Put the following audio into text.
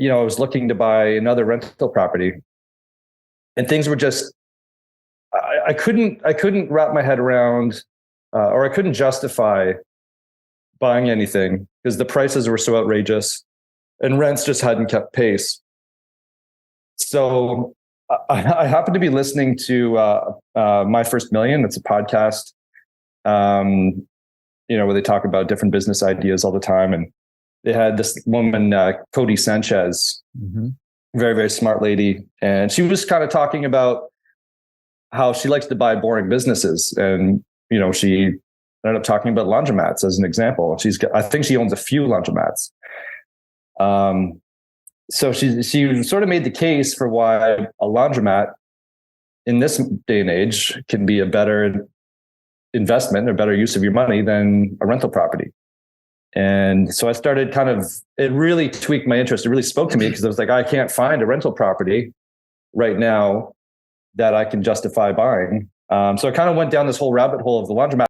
I was looking to buy another rental property, and things were just, I couldn't wrap my head around, or I couldn't justify buying anything because the prices were so outrageous and rents just hadn't kept pace. So I happened to be listening to My First Million. It's a podcast, where they talk about different business ideas all the time. And they had this woman, Cody Sanchez, very, very smart lady. And she was kind of talking about how she likes to buy boring businesses. And, she ended up talking about laundromats as an example. I think she owns a few laundromats. So she sort of made the case for why a laundromat in this day and age can be a better investment or better use of your money than a rental property. And so I started it really tweaked my interest. It really spoke to me because I was like, I can't find a rental property right now that I can justify buying. So I kind of went down this whole rabbit hole of the laundromat.